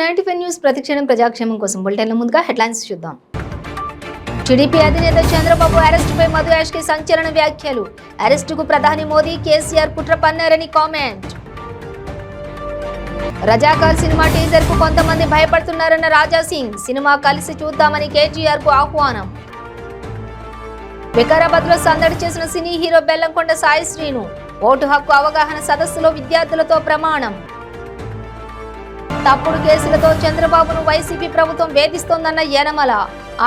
T95 news ప్రతిక్షణం ప్రజాక్షేమం కోసం బులెటిన్ల ముందుగా హెడ్లైన్స్ చూద్దాం. టీడీపీ అధినేత చంద్రబాబు అరెస్టుపై మధు యాష్కి సంచలన వ్యాఖ్యలు. అరెస్టుకు ప్రధాని మోదీ కేసీఆర్ కుట్ర పన్నారని కామెంట్. రజాకార్ సినిమా టీజర్ కు కొంతమంది భయపడుతున్నారన్న రాజా సింగ్. సినిమా కలిసి చూద్దామని కేటీఆర్ కు ఆహ్వానం. వికారాబాద్ లో సందడి చేసిన cine hero Bellamkonda Sai Srinu. Vote హక్కు అవగాహన సదస్సులో విద్యార్థులతో ప్రమాణం. తప్పుడు కేసులతో చంద్రబాబును వైసీపీ ప్రభుత్వం వేధిస్తోందన్న యనమల.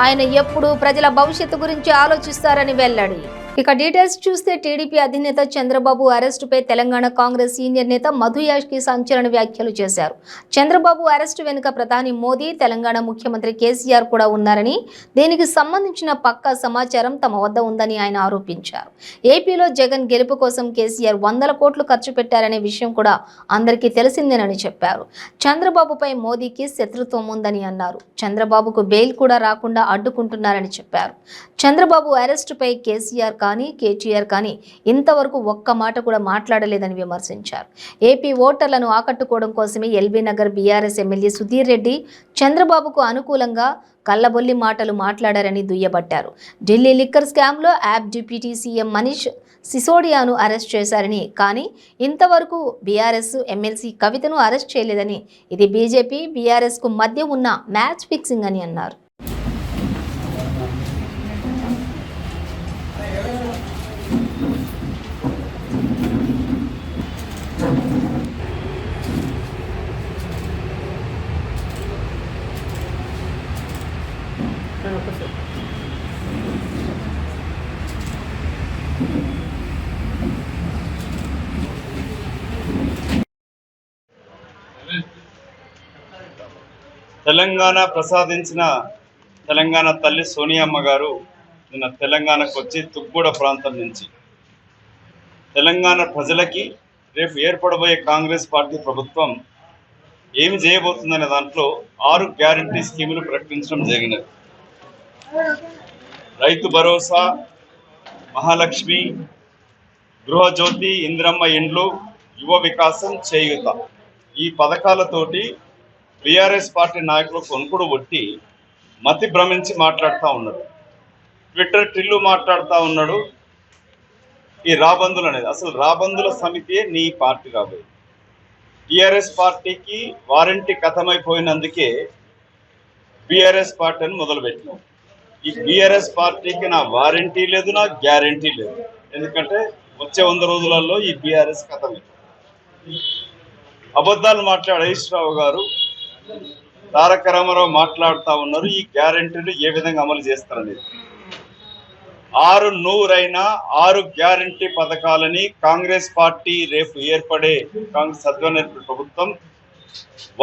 ఆయన ఎప్పుడు ప్రజల భవిష్యత్తు గురించి ఆలోచిస్తారని వెల్లడి. ఇక డీటెయిల్స్ చూస్తే టీడీపీ అధినేత చంద్రబాబు అరెస్టుపై తెలంగాణ కాంగ్రెస్ సీనియర్ నేత మధు యాష్కి సంచలన వ్యాఖ్యలు చేశారు. చంద్రబాబు అరెస్టు వెనుక ప్రధాని మోదీ, తెలంగాణ ముఖ్యమంత్రి కేసీఆర్ కూడా ఉన్నారని, దీనికి సంబంధించిన పక్కా సమాచారం తమ వద్ద ఉందని ఆయన ఆరోపించారు. ఏపీలో జగన్ గెలుపు కోసం కేసీఆర్ 100 కోట్లు ఖర్చు పెట్టారనే విషయం కూడా అందరికీ తెలిసిందేనని చెప్పారు. చంద్రబాబుపై మోదీకి శత్రుత్వం ఉందని అన్నారు. చంద్రబాబుకు బెయిల్ కూడా రాకుండా అడ్డుకుంటున్నారని చెప్పారు. చంద్రబాబు అరెస్టుపై కేసీఆర్ కానీ కేటీఆర్ కానీ ఇంతవరకు ఒక్క మాట కూడా మాట్లాడలేదని విమర్శించారు. ఏపీ ఓటర్లను ఆకట్టుకోవడం కోసమే LB Nagar BRS MLA Sudheer Reddy చంద్రబాబుకు అనుకూలంగా కల్లబొల్లి మాటలు మాట్లాడారని దుయ్యబట్టారు. ఢిల్లీ లిక్కర్ స్కామ్లో యాప్ డిప్యూటీ సీఎం మనీష్ సిసోడియాను అరెస్ట్ చేశారని, కానీ ఇంతవరకు బీఆర్ఎస్ ఎమ్మెల్సీ కవితను అరెస్ట్ చేయలేదని, ఇది బీజేపీ బీఆర్ఎస్ కు మధ్య ఉన్న మ్యాచ్ ఫిక్సింగ్ అని అన్నారు. తెలంగాణ ప్రసాదించిన తెలంగాణ తల్లి సోనియమ్మ గారు నిన్న తెలంగాణకు వచ్చి తుగ్గూడ ప్రాంతం నుంచి తెలంగాణ ప్రజలకి రేపు ఏర్పడబోయే కాంగ్రెస్ పార్టీ ప్రభుత్వం ఏమి చేయబోతుందనే దాంట్లో 6 గ్యారంటీ స్కీములు ప్రకటించడం జరిగినది. రైతు భరోసా, మహాలక్ష్మి, గృహజ్యోతి, ఇందిరమ్మ ఇండ్లు, యువ వికాసం, చేయూత, ఈ పథకాలతోటి బీఆర్ఎస్ పార్టీ నాయకులు కొనుక్కుడు కొట్టి మతి భ్రమించి మాట్లాడుతూ ఉన్నాడు. ట్విట్టర్ టిల్లు మాట్లాడుతూ ఉన్నాడు. ఈ రాబందులు అనేది అసలు రాబందుల సమితియే నీ పార్టీ కాబోయే. టీఆర్ఎస్ పార్టీకి వారంటీ కథమైపోయినందుకే బీఆర్ఎస్ పార్టీ అని మొదలుపెట్టినాం. ఈ బీఆర్ఎస్ పార్టీకి నా వారంటీ లేదు, నా గ్యారంటీ లేదు. ఎందుకంటే వచ్చే 100 రోజులలో ఈ బీఆర్ఎస్ కథమైపోయింది. అబద్ధాలు మాట్లాడే హరీష్ రావు గారు, తారక రామారావు మాట్లాడుతూ ఉన్నారు. ఈ గ్యారంటీలు ఏ విధంగా అమలు చేస్తారనేది 6 గ్యారంటీ పథకాలని కాంగ్రెస్ పార్టీ రేపు ఏర్పడే కాంగ్రెస్ అధ్వర్య ప్రభుత్వం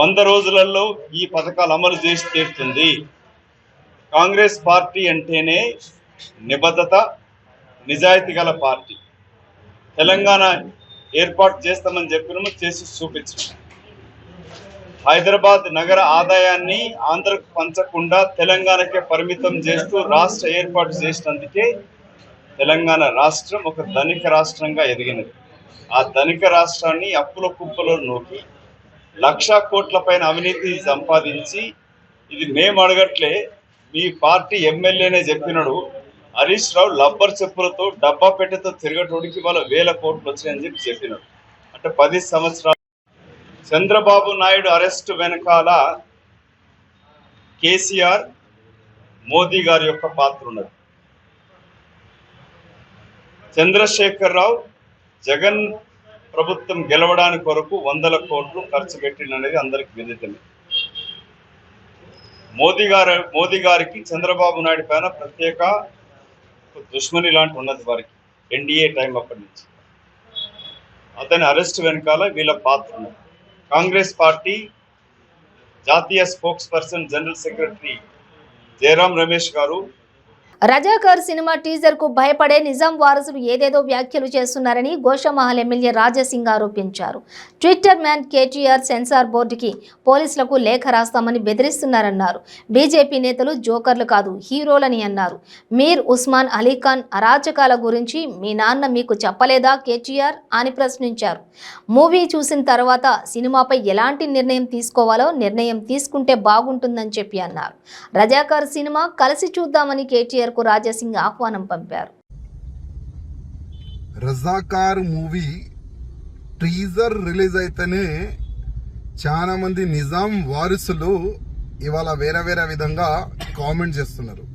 100 రోజులలో ఈ పథకాలు అమలు చేసి తీరుతుంది. కాంగ్రెస్ పార్టీ అంటేనే నిబద్ధత, నిజాయితీ గల పార్టీ. తెలంగాణ ఏర్పాటు చేస్తామని చెప్పినాము, చేసి చూపించాము. హైదరాబాద్ నగర ఆదాయాన్ని ఆంధ్రకు పంచకుండా తెలంగాణకే పరిమితం చేస్తూ రాష్ట్ర ఏర్పాటు చేసినందుకే తెలంగాణ రాష్ట్రం ఒక ధనిక రాష్ట్రంగా ఎదిగినది. ఆ ధనిక రాష్ట్రాన్ని అప్పుల కుప్పలో నూకి 1,00,000 కోట్ల పైన అవినీతి సంపాదించి, ఇది మేము అడగట్లే, మీ పార్టీ ఎమ్మెల్యేనే చెప్పినాడు, హరీష్ రావు లబ్బర్ చెప్పులతో డబ్బా పెట్టెతో తిరగటోడికి వాళ్ళ 1,000 కోట్లు వచ్చాయని చెప్పినాడు. అంటే 10 సంవత్సరాలు చంద్రబాబు నాయుడు అరెస్టు వెనకాల కేసీఆర్, మోదీ గారి యొక్క పాత్ర ఉన్నది. చంద్రశేఖర్ రావు జగన్ ప్రభుత్వం గెలవడానికి కొరకు 100 కోట్లు ఖర్చు పెట్టిననేది అందరికి విదితమే. మోదీ గారికి చంద్రబాబు నాయుడు పైన ప్రత్యేక దుష్మని లాంటి ఉన్నది వారికి, ఎన్డీఏ టైం అప్పటి నుంచి. అతని అరెస్టు వెనకాల వీళ్ళ పాత్ర ఉన్నది. కాంగ్రెస్ పార్టీ జాతీయ spokes person, general secretary Jayaram Ramesh గారు రజాకార్ సినిమా టీజర్ కు భయపడే నిజాం వారసులు ఏదేదో వ్యాఖ్యలు చేస్తున్నారని గోషామహల్ ఎమ్మెల్యే రాజాసింగ్ ఆరోపించారు. ట్విట్టర్ మ్యాన్ కేటీఆర్ సెన్సార్ బోర్డుకి పోలీసులకు లేఖ రాస్తామని బెదిరిస్తున్నారన్నారు. బీజేపీ నేతలు జోకర్లు కాదు హీరోలని అన్నారు. మీర్ ఉస్మాన్ అలీఖాన్ అరాచకాల గురించి మీ నాన్న మీకు చెప్పలేదా కేటీఆర్ అని ప్రశ్నించారు. మూవీ చూసిన తర్వాత సినిమాపై ఎలాంటి నిర్ణయం తీసుకోవాలో నిర్ణయం తీసుకుంటే బాగుంటుందని చెప్పి అన్నారు. రజాకార్ సినిమా కలిసి చూద్దామని కేటీఆర్ రాజాసింగ్ ఆహ్వానం పంపారు. రజాకార్ మూవీ టీజర్ రిలీజ్ అయితేనే చాలా మంది నిజాం వారసులు ఇవాళ వేరే వేరే విధంగా కామెంట్ చేస్తున్నారు.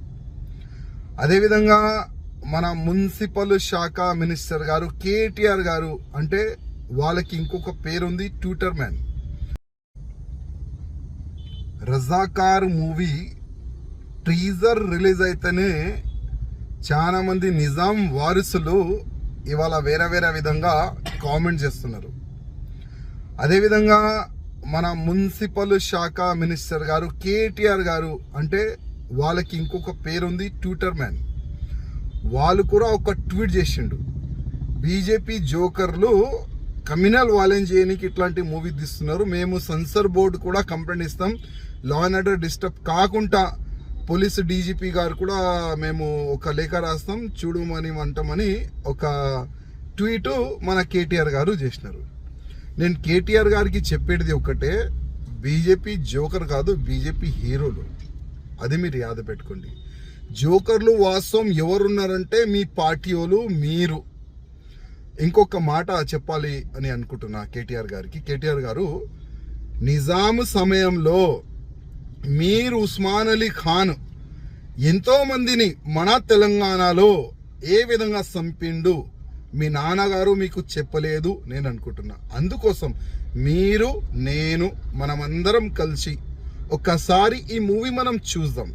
అదేవిధంగా మన మున్సిపల్ శాఖ మినిస్టర్ గారు కేటీఆర్ గారు అంటే వాళ్ళకి ఇంకొక పేరుంది Twitter man. Razakar movie teaser release అయితేనే చాలా మంది నిజాం వారసులు ఇవాళ వేరే వేరే విధంగా కామెంట్ చేస్తున్నారు. అదేవిధంగా మన మున్సిపల్ శాఖ మినిస్టర్ గారు కేటీఆర్ గారు అంటే వాళ్ళకి ఇంకొక పేరుంది ట్విట్టర్ మ్యాన్. వాళ్ళు కూడా ఒక ట్వీట్ చేసిండు, బీజేపీ జోకర్లు కమ్యూనల్ వాలెన్స్ చేయడానికి ఇట్లాంటి మూవీ తీస్తున్నారు, మేము సెన్సార్ బోర్డు కూడా కంప్లైంట్ ఇస్తాం, లా అండ్ ఆర్డర్ డిస్టర్బ్ కాకుండా పోలీసు డీజీపీ గారు కూడా మేము ఒక లేఖ రాస్తాం చూడమని అంటామని ఒక ట్వీట్ మన కేటీఆర్ గారు చేసినారు. నేను కేటీఆర్ గారికి చెప్పేది ఒకటే, బీజేపీ జోకర్ కాదు, బీజేపీ హీరోలు. అది మీరు యాద పెట్టుకోండి. జోకర్లు వాస్తవం ఎవరున్నారంటే మీ పార్టీ వాళ్ళు మీరు. ఇంకొక మాట చెప్పాలి అని అనుకుంటున్నా కేటీఆర్ గారికి. కేటీఆర్ గారు నిజాం సమయంలో మీర్ ఉస్మాన్ అలీ ఖాన్ ఎంతో మందిని మన తెలంగాణలో ఏ విధంగా చంపిండు మీ నాన్నగారు మీకు చెప్పలేదు నేను అనుకుంటున్నా. అందుకోసం మీరు నేను మనమందరం కలిసి ఒక్కసారి ఈ మూవీ మనం చూద్దాం.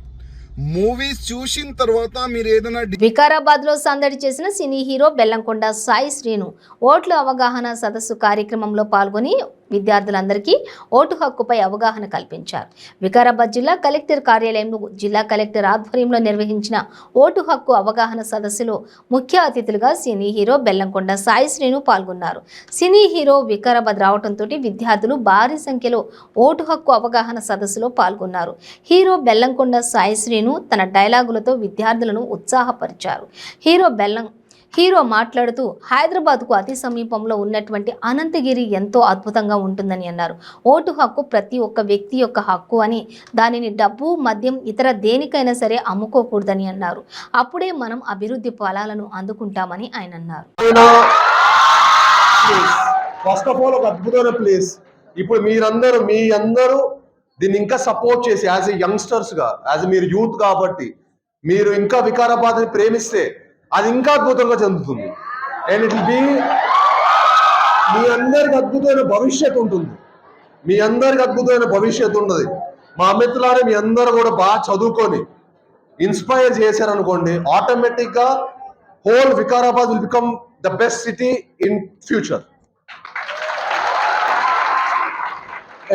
మూవీస్ చూసిన తర్వాత మీరు ఏదైనా వికారాబాద్ లో సందడి చేసిన సినీ హీరో బెల్లంకొండ సాయి శ్రీను ఓట్ల అవగాహన సదస్సు కార్యక్రమంలో పాల్గొని విద్యార్థులందరికీ ఓటు హక్కుపై అవగాహన కల్పించారు. వికారాబాద్ జిల్లా కలెక్టర్ కార్యాలయంలో జిల్లా కలెక్టర్ ఆధ్వర్యంలో నిర్వహించిన ఓటు హక్కు అవగాహన సదస్సులో ముఖ్య అతిథులుగా సినీ హీరో బెల్లంకొండ సాయి శ్రీను పాల్గొన్నారు. సినీ హీరో వికారాబాద్ రావడంతో విద్యార్థులు భారీ సంఖ్యలో ఓటు హక్కు అవగాహన సదస్సులో పాల్గొన్నారు. హీరో బెల్లంకొండ సాయి శ్రీను తన డైలాగులతో విద్యార్థులను ఉత్సాహపరిచారు. హీరో మాట్లాడుతూ హైదరాబాద్కు అతి సమీపంలో ఉన్నటువంటి అనంతగిరి ఎంతో అద్భుతంగా ఉంటుందని అన్నారు. ఓటు హక్కు ప్రతి ఒక్క వ్యక్తి యొక్క హక్కు అని, దానిని డబ్బు మద్యం ఇతర దేనికైనా సరే అమ్ముకోకూడదని అన్నారు. అప్పుడే మనం అభివృద్ధి ఫలాలను అందుకుంటామని ఆయన అన్నారు. ఫస్ట్ ఆఫ్ ఆల్ ఒక అద్భుతమైన ప్లేస్. ఇప్పుడు మీ అందరూ దీన్ని ఇంకా సపోర్ట్ చేసి యాజ్ ఎ యంగ్స్టర్స్ గా, యాజ్ మీరు యూత్ కాబట్టి మీరు ఇంకా వికారాబాద్ ని ప్రేమిస్తే అది ఇంకా అద్భుతంగా చెందుతుంది. అండ్ ఇట్ విల్ బి మీ అందరికి అద్భుతమైన భవిష్యత్తు ఉంటుంది. మీ అందరికి అద్భుతమైన భవిష్యత్తు ఉన్నది. మా మిత్రులారా మీ అందరూ కూడా బాగా చదువుకొని ఇన్స్పైర్ చేశారనుకోండి, ఆటోమేటిక్ గా whole Vikarabad will become the best city in future.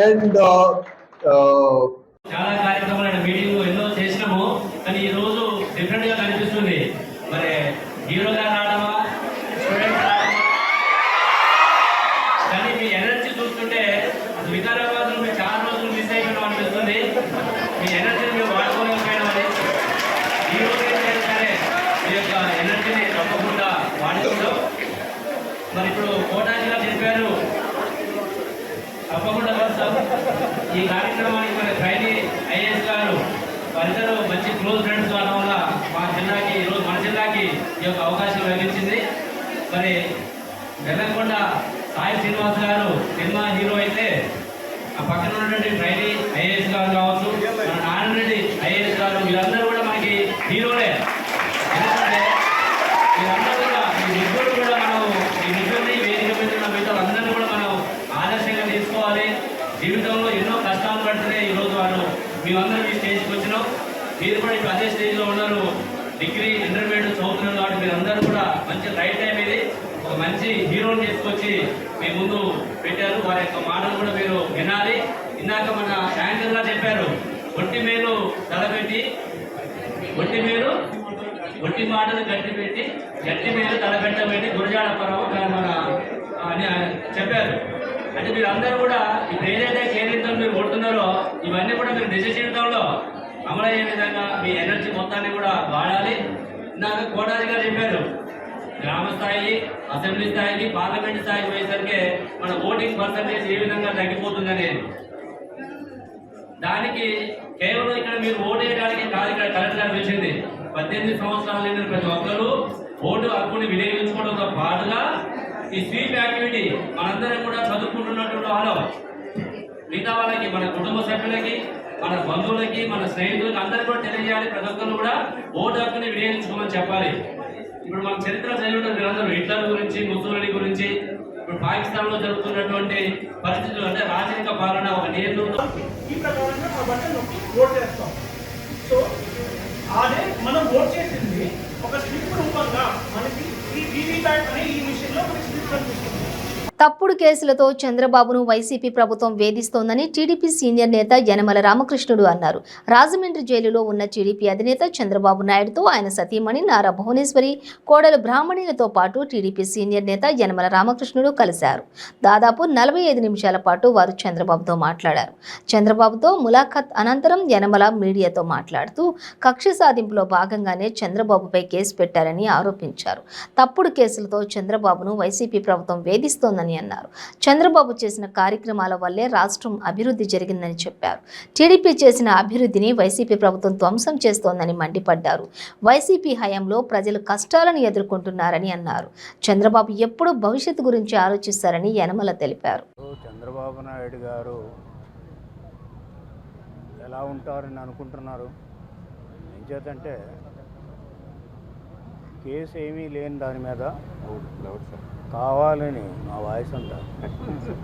And చాలా కార్యక్రమాలు మీటింగ్ ఎన్నో చేసినాము, కానీ ఈ రోజు డిఫరెంట్ గా కనిపిస్తుంది. మరి హీరోగా రావడమా, స్టూడెంట్ రావడమా, కానీ మీ ఎనర్జీ చూస్తుంటే అది వికారాబాద్ లో మీరు చాలా రోజులు మిస్ అయిపోయినాం అనిపిస్తుంది. మీ ఎనర్జీని మేము వాడుకోలేకపోయినామని ఈ రోజు సరే మీ యొక్క ఎనర్జీని తప్పకుండా వాడుకుంటాం. మరి ఇప్పుడు కోటాజిగా చెప్పారు, తప్పకుండా వస్తాం. ఈ కార్యక్రమానికి మన ట్రైనీ ఐఏఎస్ గారు వారిద్దరూ మంచి క్లోజ్ ఫ్రెండ్స్ కావడం వల్ల మా జిల్లాకి ఈరోజు మన జిల్లాకి ఈ యొక్క అవకాశం లభించింది. మరి బెల్లంకొండ సాయి శ్రీనివాస్ గారు సినిమా హీరో అయితే, ఆ పక్కన ఉన్నటువంటి ట్రైనీ ఐఏఎస్ గారు కావచ్చు, మన నారాయణరెడ్డి ఐఏఎస్ గారు, వీళ్ళందరూ కూడా మనకి హీరోలే. ఎందుకంటే వీళ్ళందరూ కూడా ఈ ముగ్గురు కూడా మనం ఈ ముగ్గురిని వేదిక మీద మిగతా అందరినీ కూడా మనం ఆదర్శంగా తీసుకోవాలి. జీవితంలో ఎన్నో కష్టాలు పడితేనే ఈరోజు వారు మేమందరం ఈ స్టేజ్కి వచ్చినాం. మీరు కూడా ఇప్పుడు అదే స్టేజ్లో ఉన్నారు, డిగ్రీ ఇంటర్మీడియట్ చదువుతున్నారు కాబట్టి మీరందరూ కూడా మంచి రైట్ టైం ఇది. ఒక మంచి హీరోని తీసుకొచ్చి మీ ముందు పెట్టారు. వారి యొక్క మాటలు కూడా మీరు వినాలి. ఇందాక మన యాంకర్గా చెప్పారు, ఒట్టి మేలు తలపెట్టి ఒట్టి మేలు ఒట్టి మాటలు గట్టి మీద తలపెట్టబెట్టి గురజాడ పరవు మన అని చెప్పారు. అంటే మీరు అందరూ కూడా ఇప్పుడు ఏదైతే కేంద్రీకరణ మీరు కొడుతున్నారో ఇవన్నీ కూడా మీరు నిజ జీవితంలో అమలయ్యే విధంగా మీ ఎనర్జీ మొత్తాన్ని కూడా వాడాలి. నాకు కోటాజీ గారు చెప్పారు, గ్రామ స్థాయి, అసెంబ్లీ స్థాయికి, పార్లమెంట్ స్థాయికి పోయేసరికి మన ఓటింగ్ పర్సంటేజ్ ఏ విధంగా తగ్గిపోతుందని. దానికి కేవలం ఇక్కడ మీరు ఓటు వేయడానికి కాదు ఇక్కడ కలెక్టర్ గారు వచ్చింది. 18 సంవత్సరాలు నిండిన ప్రతి ఒక్కరూ ఓటు హక్కుని వినియోగించుకోవడంతో పాటుగా ఈ స్వీప్ యాక్టివిటీ మనందరం కూడా చదువుకుంటున్నటువంటి వాళ్ళు మిగతా వాళ్ళకి, మన కుటుంబ సభ్యులకి, మన బంధువులకి, మన స్నేహితులకి అందరికీ కూడా తెలియజేయాలి. ప్రతి ఒక్కరు కూడా ఓటు హక్కుని వినియోగించుకోమని చెప్పాలి. ఇప్పుడు మన చరిత్ర చదివిన మీరందరూ హిట్లర్ గురించి, ముస్సోలినీ గురించి, ఇప్పుడు పాకిస్తాన్ లో జరుగుతున్నటువంటి పరిస్థితులు, అంటే రాజరిక పాలన ఒక నియంత్రణ ఈ ప్రకారంగా ఆ బటన్ నొక్కి ఓట్ చేస్తాం. సో అదే మనం ఓట్ చేసింది ఒక స్లిప్ రూపంగా మనకి ఈ వీవీప్యాట్ అనే ఈ మిషన్ లో మనకి స్లిప్ కనిపిస్తుంది. తప్పుడు కేసులతో చంద్రబాబును వైసీపీ ప్రభుత్వం వేధిస్తోందని టీడీపీ సీనియర్ నేత యనమల రామకృష్ణుడు అన్నారు. రాజమండ్రి జైలులో ఉన్న టీడీపీ అధినేత చంద్రబాబు నాయుడుతో ఆయన సతీమణి నారా భువనేశ్వరి, కోడలు బ్రాహ్మణిలతో పాటు టీడీపీ సీనియర్ నేత యనమల రామకృష్ణుడు కలిశారు. దాదాపు 45 నిమిషాల పాటు వారు చంద్రబాబుతో మాట్లాడారు. చంద్రబాబుతో ములాఖత్ అనంతరం యనమల మీడియాతో మాట్లాడుతూ కక్ష సాధింపులో భాగంగానే చంద్రబాబుపై కేసు పెట్టారని ఆరోపించారు. తప్పుడు కేసులతో చంద్రబాబును వైసీపీ ప్రభుత్వం వేధిస్తోందని అన్నారు. చంద్రబాబు చేసిన కార్యక్రమాల వల్లే రాష్ట్రం అభివృద్ధి జరిగిందని చెప్పారు. టీడీపీ చేసిన అభివృద్ధిని వైసీపీ ప్రభుత్వం ధ్వంసం చేస్తోందని మండిపడ్డారు. వైసీపీ హయాంలో ప్రజలు కష్టాలను ఎదుర్కొంటున్నారని అన్నారు. చంద్రబాబు ఎప్పుడూ భవిష్యత్తు గురించి ఆలోచిస్తారని యనమల తెలిపారు. చంద్రబాబు నాయుడు గారు ఎలా ఉంటారని అనుకుంటున్నారు? ఏం చేద్దంటే కేసు ఏమీ లేని దాని మీద కావాలని, మా వాయిస్ అంతా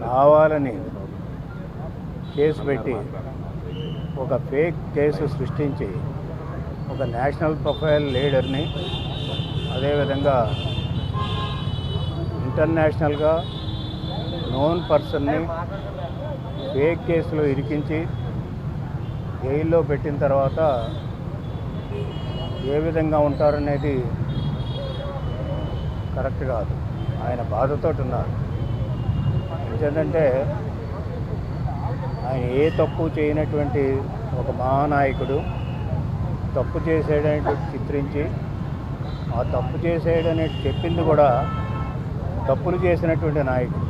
కావాలని కేసు పెట్టి ఒక ఫేక్ కేసు సృష్టించి ఒక నేషనల్ ప్రొఫైల్ లీడర్ని, అదేవిధంగా ఇంటర్నేషనల్గా నోన్ పర్సన్ని ఫేక్ కేసులో ఇరికించి జైల్లో పెట్టిన తర్వాత ఏ విధంగా ఉంటారనేది కరెక్ట్ కాదు. ఆయన బాధతో ఉన్నారు. ఎందుకంటే ఆయన ఏ తప్పు చేయనటువంటి ఒక మహానాయకుడు తప్పు చేసేయడానికి చిత్రించి, ఆ తప్పు చేసేయడని చెప్పింది కూడా తప్పులు చేసినటువంటి నాయకుడు,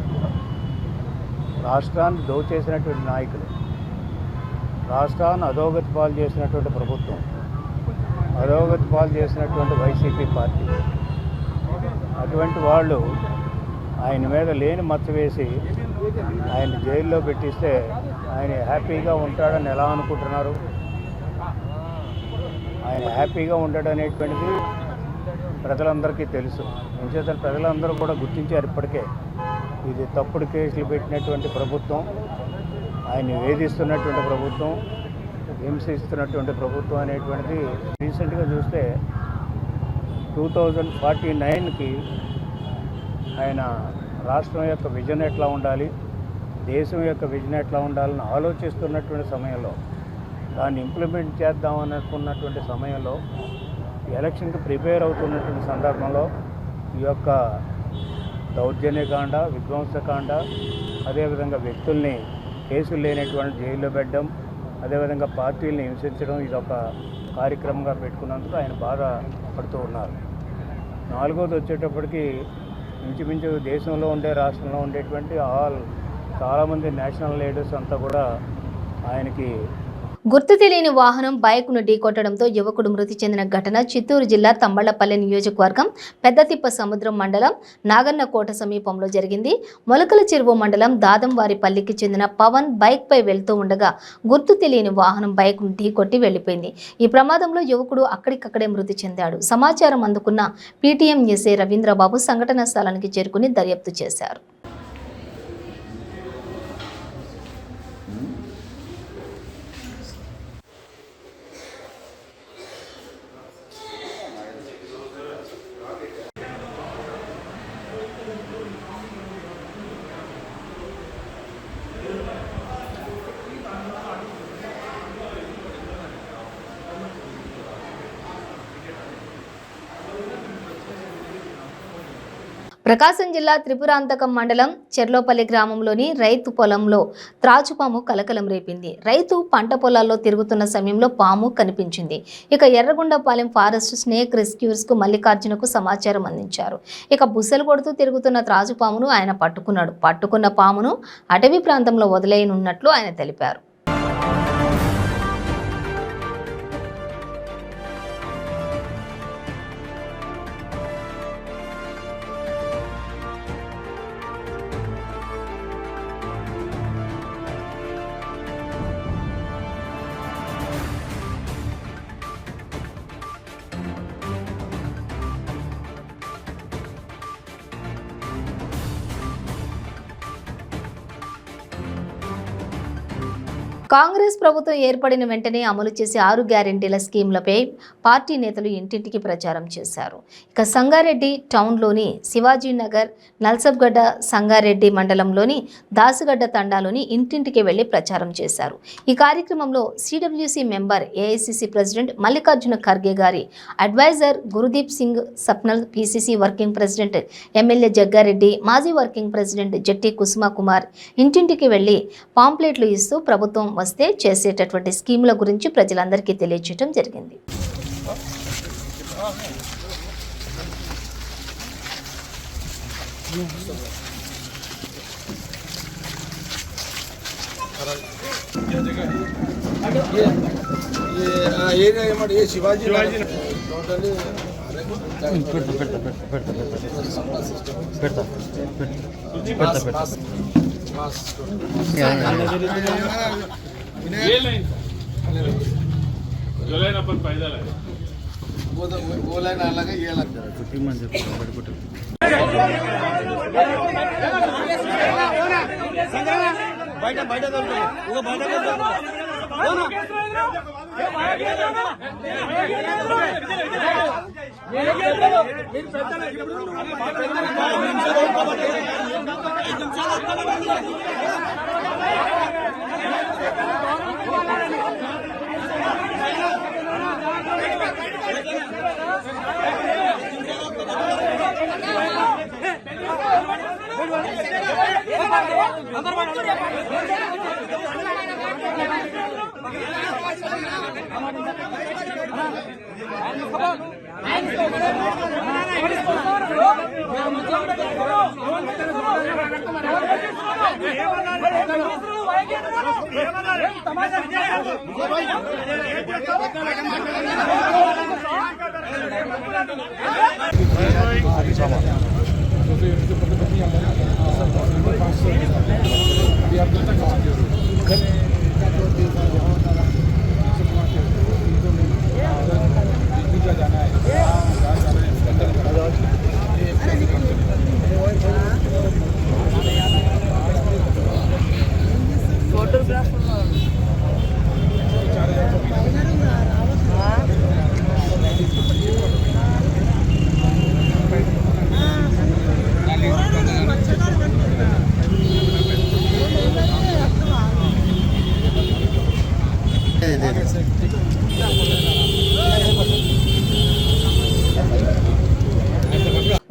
రాష్ట్రాన్ని దోచేసినటువంటి నాయకుడు, రాష్ట్రాన్ని అధోగతి పాలు చేసినటువంటి ప్రభుత్వం, అధోగతి పాలు చేసినటువంటి వైసీపీ పార్టీ, అటువంటి వాళ్ళు ఆయన మీద లేని మచ్చ వేసి ఆయన జైల్లో పెట్టిస్తే ఆయన హ్యాపీగా ఉంటాడని ఎలా అనుకుంటున్నారు? ఆయన హ్యాపీగా ఉంటాడనేటువంటిది ప్రజలందరికీ తెలుసు. ఎందుచేత ప్రజలందరూ కూడా గుర్తించారు ఇప్పటికే. ఇది తప్పుడు కేసులు పెట్టినటువంటి ప్రభుత్వం, ఆయన్ని వేధిస్తున్నటువంటి ప్రభుత్వం, హింసిస్తున్నటువంటి ప్రభుత్వం అనేటువంటిది. రీసెంట్గా చూస్తే 2049కి ఆయన రాష్ట్రం యొక్క విజన్ ఎట్లా ఉండాలి, దేశం యొక్క విజన్ ఎట్లా ఉండాలని ఆలోచిస్తున్నటువంటి సమయంలో, దాన్ని ఇంప్లిమెంట్ చేద్దామని అనుకున్నటువంటి సమయంలో, ఎలక్షన్కి ప్రిపేర్ అవుతున్నటువంటి సందర్భంలో ఈ యొక్క దౌర్జన్యకాండ, విధ్వంసకాండ, అదేవిధంగా వ్యక్తుల్ని కేసులు లేనటువంటి జైల్లో పెట్టడం, అదేవిధంగా పార్టీల్ని హింసించడం, ఇదొక కార్యక్రమంగా పెట్టుకున్నందుకు ఆయన బాధపడుతూ ఉన్నారు. 4వది వచ్చేటప్పటికి ఇంచుమించు దేశంలో ఉండే, రాష్ట్రంలో ఉండేటువంటి చాలామంది నేషనల్ లీడర్స్ అంతా కూడా ఆయనకి గుర్తు తెలియని వాహనం బైక్ను ఢీకొట్టడంతో యువకుడు మృతి చెందిన ఘటన చిత్తూరు జిల్లా తంబళ్లపల్లి నియోజకవర్గం పెద్దతిప్ప సముద్రం మండలం నాగన్నకోట సమీపంలో జరిగింది. మొలకల చెరువు మండలం దాదంవారిపల్లికి చెందిన పవన్ బైక్పై వెళ్తూ ఉండగా గుర్తు తెలియని వాహనం బైక్ను ఢీకొట్టి వెళ్లిపోయింది. ఈ ప్రమాదంలో యువకుడు అక్కడికక్కడే మృతి చెందాడు. సమాచారం అందుకున్న పీటీఎం ఎస్ఐ రవీంద్రబాబు సంఘటనా స్థలానికి చేరుకుని దర్యాప్తు చేశారు. ప్రకాశం జిల్లా త్రిపురాంతకం మండలం చెర్లోపల్లి గ్రామంలోని రైతు పొలంలో త్రాచుపాము కలకలం రేపింది. రైతు పంట పొలాల్లో తిరుగుతున్న సమయంలో పాము కనిపించింది. ఇక ఎర్రగొండపాలెం ఫారెస్ట్ స్నేక్ రెస్క్యూర్స్ కు మల్లికార్జునకు సమాచారం అందించారు. ఇక బుసలు కొడుతూ తిరుగుతున్న త్రాచుపామును ఆయన పట్టుకున్నాడు. పట్టుకున్న పామును అటవీ ప్రాంతంలో వదిలేయనున్నట్లు ఆయన తెలిపారు. కాంగ్రెస్ ప్రభుత్వం ఏర్పడిన వెంటనే అమలు చేసే 6 గ్యారెంటీల స్కీమ్లపై పార్టీ నేతలు ఇంటింటికి ప్రచారం చేశారు. ఇక సంగారెడ్డి టౌన్లోని శివాజీనగర్, నల్సబ్గడ్డ, సంగారెడ్డి మండలంలోని దాసుగడ్డ తండాలోని ఇంటింటికి వెళ్లి ప్రచారం చేశారు. ఈ కార్యక్రమంలో CWC member, AICC president Mallikarjuna Kharge గారి advisor Gurdeep Singh Sappal, PCC working president MLA Jaggareddy, మాజీ వర్కింగ్ ప్రెసిడెంట్ జట్టి కుసుమ కుమార్ ఇంటింటికి వెళ్లి పాంప్లెట్లు ఇస్తూ ప్రభుత్వం వస్తే చేసేటటువంటి స్కీముల గురించి ప్రజలందరికీ తెలియజేయడం జరిగింది.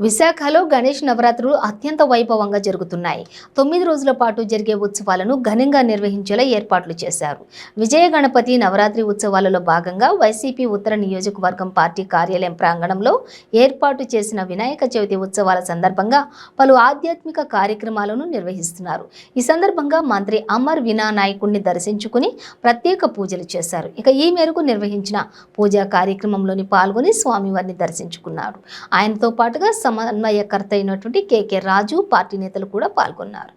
విశాఖలో గణేష్ నవరాత్రులు అత్యంత వైభవంగా జరుగుతున్నాయి. 9 రోజుల పాటు జరిగే ఉత్సవాలను ఘనంగా నిర్వహించేలా ఏర్పాట్లు చేశారు. విజయ గణపతి నవరాత్రి ఉత్సవాలలో భాగంగా వైసీపీ ఉత్తర నియోజకవర్గం పార్టీ కార్యాలయం ప్రాంగణంలో ఏర్పాటు చేసిన వినాయక చవితి ఉత్సవాల సందర్భంగా పలు ఆధ్యాత్మిక కార్యక్రమాలను నిర్వహిస్తున్నారు. ఈ సందర్భంగా మంత్రి అమర్ వీణా నాయకుడిని దర్శించుకుని ప్రత్యేక పూజలు చేశారు. ఇక ఈ మేరకు నిర్వహించిన పూజా కార్యక్రమంలోని పాల్గొని స్వామివారిని దర్శించుకున్నారు. ఆయనతో పాటుగా సమన్వయకర్త అయినటువంటి కేకే రాజు, పార్టీ నేతలు కూడా పాల్గొన్నారు.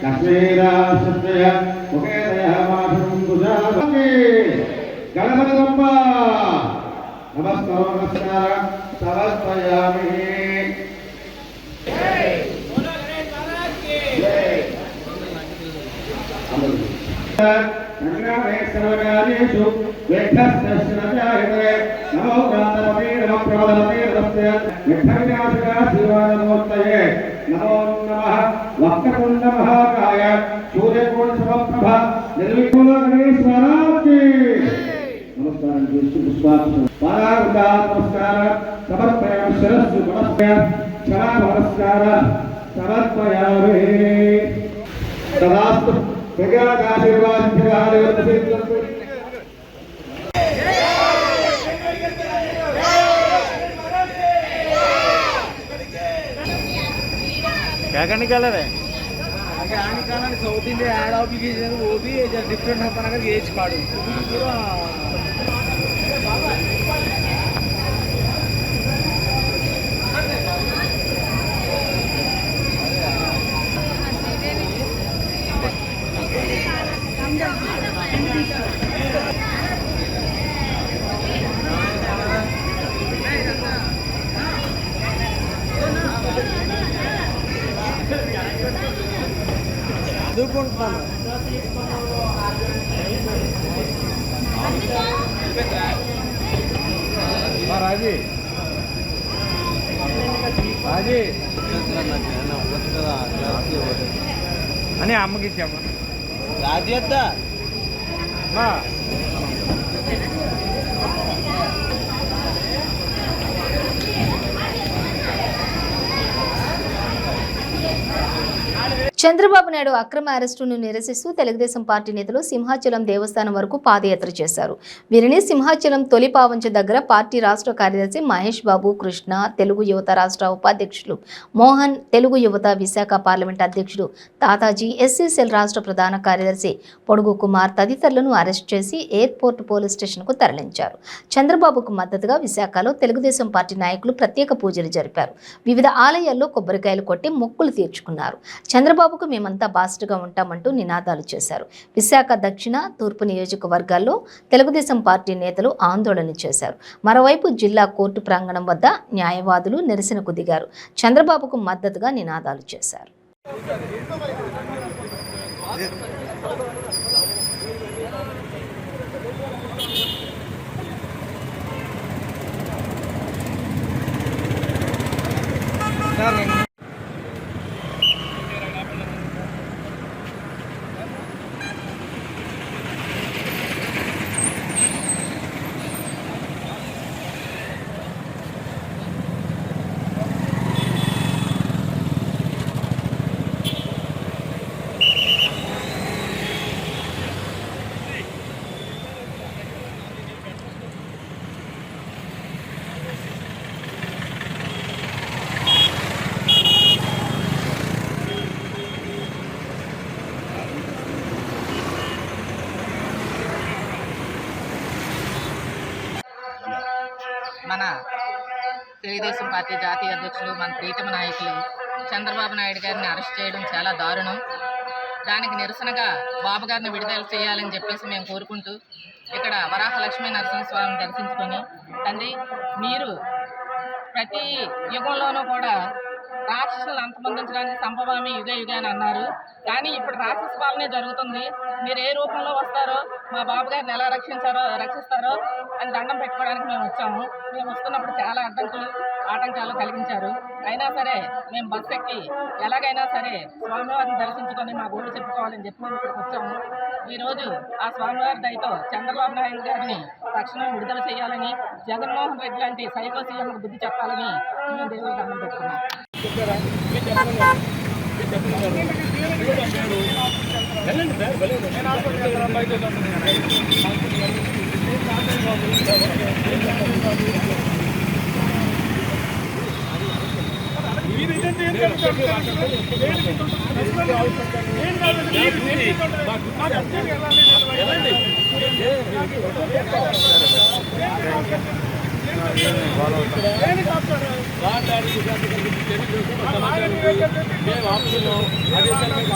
లక్ష్మీరామ గణపతి బొప్ప నమస్కారం నమస్కారం సమర్పయామి. సంగ్రామేశ్వరకార్యేషు వేట్టస్తశ్రజాయతే నమో ప్రాతపతే నమః ప్రవదతే నమస్తే విఘ్నవినాశకా శివానమూర్తయే నమో నమః వక్రతుండ మహాకాయ సూర్యకోటి సమప్రభ నిర్విఘ్న గణేశ్వరాకి నమస్కారం చేస్తూ పుష్పాక్షం పాదారుగా నమస్కారం సమర్పయామి. శిరస్సు నమస్కారం క్షమా నమస్కారం సమర్పయామి. తదాస్తు क्या करने कलर है साउथ इंडिया एड एप्लीकेशन वो भी डिफरेंट होता है एज कार्ड చదువుకుంటున్నాను. రాజీ రాజీ అని అమ్మకి ఇచ్చామా రాజీ వద్దా చంద్రబాబు నాయుడు అక్రమ అరెస్టును నిరసిస్తూ తెలుగుదేశం పార్టీ నేతలు సింహాచలం దేవస్థానం వరకు పాదయాత్ర చేశారు. వీరిని సింహాచలం తొలిపావంచ దగ్గర పార్టీ రాష్ట్ర కార్యదర్శి మహేష్ బాబు, కృష్ణ, తెలుగు యువత రాష్ట్ర ఉపాధ్యక్షులు మోహన్, తెలుగు యువత విశాఖ పార్లమెంట్ అధ్యక్షుడు తాతాజీ, ఎస్సీసెల్ రాష్ట్ర ప్రధాన కార్యదర్శి పొడుగు కుమార్ తదితరులను అరెస్ట్ చేసి ఎయిర్పోర్ట్ పోలీస్ స్టేషన్కు తరలించారు. చంద్రబాబుకు మద్దతుగా విశాఖలో తెలుగుదేశం పార్టీ నాయకులు ప్రత్యేక పూజలు జరిపారు. వివిధ ఆలయాల్లో కొబ్బరికాయలు కొట్టి మొక్కులు తీర్చుకున్నారు. చంద్రబాబుకు మేమంతా బాస్టర్గా ఉంటామంటూ నినాదాలు చేశారు. విశాఖ దక్షిణ, తూర్పు నియోజకవర్గాల్లో తెలుగుదేశం పార్టీ నేతలు ఆందోళన చేశారు. మరోవైపు జిల్లా కోర్టు ప్రాంగణం వద్ద న్యాయవాదులు నిరసనకు దిగారు. చంద్రబాబుకు మద్దతుగా నినాదాలు చేశారు. మన తెలుగుదేశం పార్టీ జాతీయ అధ్యక్షులు, మన ప్రీతమ నాయకులు చంద్రబాబు నాయుడు గారిని అరెస్ట్ చేయడం చాలా దారుణం. దానికి నిరసనగా బాబు గారిని విడుదల చేయాలని చెప్పేసి మేము కోరుకుంటూ ఇక్కడ వరాహ లక్ష్మీ నరసింహస్వామిని దర్శించుకొని, తండ్రి మీరు ప్రతి యుగంలోనూ కూడా రాక్షసులను అంతమొందించడానికి సంభవామి యుగ యుగ అని అన్నారు. కానీ ఇప్పుడు రాక్షస పాలనే జరుగుతుంది. మీరు ఏ రూపంలో వస్తారో, మా బాబు గారిని ఎలా రక్షిస్తారో అని దండం పెట్టుకోవడానికి మేము వచ్చాము. మేము వస్తున్నప్పుడు చాలా ఆటంకాలు కలిగించారు. అయినా సరే మేము బస్సు ఎక్కి ఎలాగైనా సరే స్వామివారిని దర్శించుకొని మా గోడు చెప్పుకోవాలని చెప్పి మేము ఇక్కడికి వచ్చాము. ఈరోజు ఆ స్వామివారి దయతో చంద్రబాబు నాయుడు గారిని తక్షణం విడుదల చేయాలని, జగన్మోహన్ రెడ్డి లాంటి సైకో సీఎంకు బుద్ధి చెప్పాలని మేము దేవుడి దండం పెట్టుకున్నాం.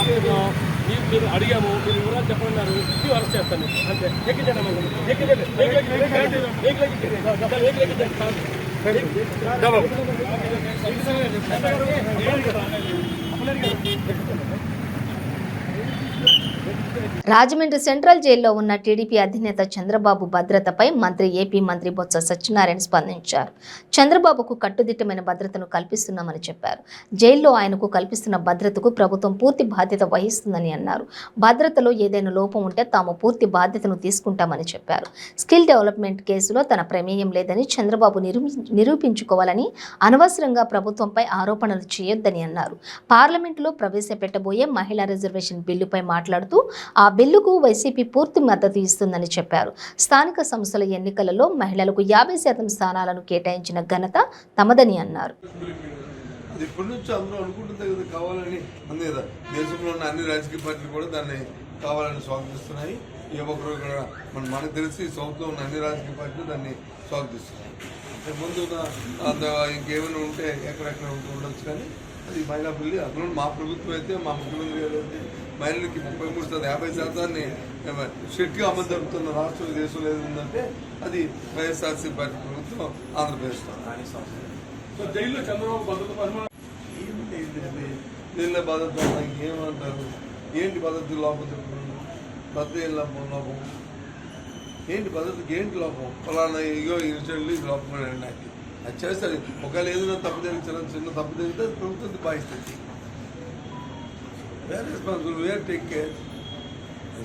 మేము మీరు అడిగాము, మీరు వివరాలు చెప్పన్నారు, ఇది అరెస్ట్ చేస్తాను అంతే. రాజమండ్రి సెంట్రల్ జైల్లో ఉన్న టీడీపీ అధినేత చంద్రబాబు భద్రతపై మంత్రి ఏపీ మంత్రి బొత్స సత్యనారాయణ స్పందించారు. చంద్రబాబుకు కట్టుదిట్టమైన భద్రతను కల్పిస్తున్నామని చెప్పారు. జైల్లో ఆయనకు కల్పిస్తున్న భద్రతకు ప్రభుత్వం పూర్తి బాధ్యత వహిస్తుందని అన్నారు. భద్రతలో ఏదైనా లోపం ఉంటే తాము పూర్తి బాధ్యతను తీసుకుంటామని చెప్పారు. స్కిల్ డెవలప్మెంట్ కేసులో తన ప్రమేయం లేదని చంద్రబాబు నిరూపించుకోవాలని, అనవసరంగా ప్రభుత్వంపై ఆరోపణలు చేయొద్దని అన్నారు. పార్లమెంటులో ప్రవేశపెట్టబోయే మహిళా రిజర్వేషన్ బిల్లుపై మాట్లాడుతూ ఆ బిల్లుకు వైసీపీ పూర్తి మద్దతు ఇస్తుందని చెప్పారు. స్థానిక సంస్థల ఎన్నికలలో మహిళలకు 50% స్థానాలను కేటాయించిన ఘనత తమదని అన్నారు. ఇప్పటి నుంచి అందరూ అనుకుంటుంది కదా కావాలని, అంతే కదా, దేశంలో ఉన్న అన్ని రాజకీయ పార్టీలు కూడా దాన్ని కావాలని స్వాగతిస్తున్నాయి. ఏ ఒక్కరు కూడా మనకు తెలిసి సౌత్లో ఉన్న అన్ని రాజకీయ పార్టీలు దాన్ని స్వాగతిస్తున్నాయి. ముందు ఇంకేమైనా ఉంటే ఎక్కడెక్కడ ఉండొచ్చు, కానీ అది మహిళా బిల్లు. అందులో మా ప్రభుత్వం అయితే, మా ముఖ్యమంత్రి గారు అయితే మహిళలకి 33% 50% స్ట్రిక్ట్గా అమలు జరుగుతున్న రాష్ట్రం దేశంలో ఏది ఉందంటే అది వైఎస్ఆర్సీ పార్టీ ప్రభుత్వం ఆంధ్రప్రదేశ్లో. జైల్లో చంద్రబాబు భద్రత జైల్లో భద్రత ఇంకేమంటారు? ఏంటి భద్రత లోపం చెప్తున్నాను? భద్రత ఏం లోపం ఏంటి? భద్రతకి ఏంటి లోపం? ఫలానా ఇగో ఈ విషయంలో ఇది లోపం నాకు అది చేస్తారు. ఒకవేళ ఏదైనా తప్పు జరిగించిన చిన్న తప్పు జరిగితే అది ప్రభుత్వం బాధిస్తుంది. We're responsible, we're take care.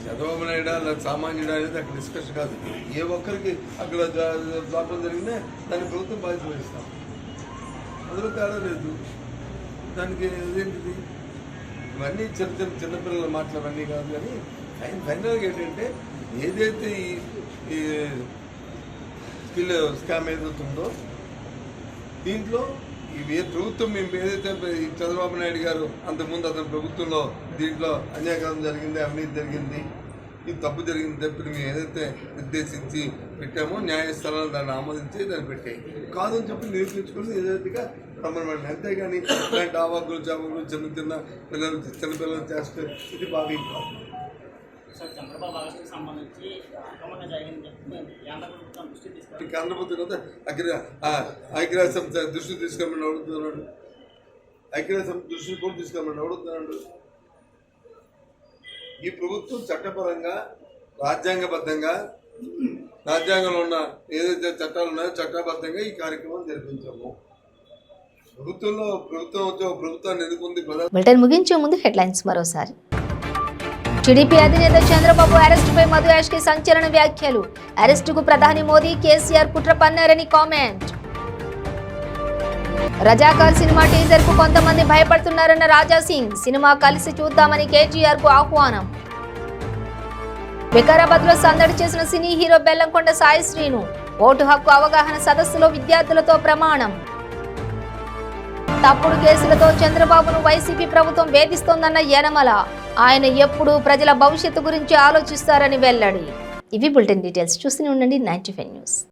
Chandrababu నాయుడా లేదా సామాన్యుడా అనేది అక్కడ డిస్కషన్ కాదు. ఏ ఒక్కరికి అక్కడ లోపం జరిగినా దాన్ని ప్రభుత్వం బాధ్యత వహిస్తాం. అందులో తేడా లేదు. దానికి ఏంటిది? ఇవన్నీ చిన్నపిల్లల మాటలు అవన్నీ కాదు. కానీ ఫైనల్గా ఏంటంటే ఏదైతే ఈ స్కిల్ స్కామ్ ఏదవుతుందో దీంట్లో ఇవి ప్రభుత్వం మేము ఏదైతే చంద్రబాబు నాయుడు గారు అంతకుముందు అతని ప్రభుత్వంలో దీంట్లో అన్యాయకారం జరిగింది, అవినీతి జరిగింది, ఈ తప్పు జరిగింది తప్పిన మేము ఏదైతే నిర్దేశించి పెట్టామో న్యాయస్థానాలు దాన్ని ఆమోదించి దాన్ని పెట్టాయి. కాదని చెప్పి నిరూపించుకుని ఏదైతే రమ్మనమాట. అంతేగాని ఇలాంటి ఆవాకులు చావాకులు చిన్న చిన్నపిల్లలు చేస్తే ఇది బాగా కాదు. చంద్రబాబు అరెస్ట్కి సంబంధించి అక్రమంగా జరిగిందని చెప్పి కేంద్ర ప్రభుత్వం దృష్టి తీసుకుంటారు. కేంద్ర ప్రభుత్వం ఐక్యరాజ్య దృష్టి తీసుకోమని అడుగుతున్నాడు. ఐక్యరాజ్య దృష్టి కూడా తీసుకోమని అడుగుతున్నాడు. ఈ ప్రభుత్వం చట్టపరంగా రాజ్యాంగబద్ధంగా రాజ్యాంగంలో ఉన్న ఏదైతే చట్టాలు ఉన్నాయో చట్టబద్ధంగా ఈ కార్యక్రమం జరిపించాము. ప్రభుత్వాన్ని ఎదుర్కొంది. బులెటిన్ ముగించే ముందు హెడ్లైన్స్ మరోసారి. టీడీపీ అధినేత చంద్రబాబు అరెస్టుపై మధు యాష్కి సంచలన వ్యాఖ్యలు. అరెస్టుకు ప్రధాని మోదీ, కేసీఆర్ కుట్ర పన్నారని కామెంట్. రజాకార్ సినిమా టీజర్ కు కొంతమంది భయపడుతున్నారన్న రాజా సింగ్. సినిమా కలిసి చూద్దామని కేటీఆర్ కు ఆహ్వానం. వికారాబాద్ లో సందడి చేసిన cine hero Bellamkonda Sai Srinu. Vote హక్కు అవగాహన సదస్సులో విద్యార్థులతో ప్రమాణం. తప్పుడు కేసులతో చంద్రబాబును వైసీపీ ప్రభుత్వం వేధిస్తోందన్న యనమల. ఆయన ఎప్పుడూ ప్రజల భవిష్యత్తు గురించి ఆలోచిస్తారని వెల్లడి. ఇవి బులెటిన్ డీటెయిల్స్. చూస్తూనే ఉండండి 95 న్యూస్.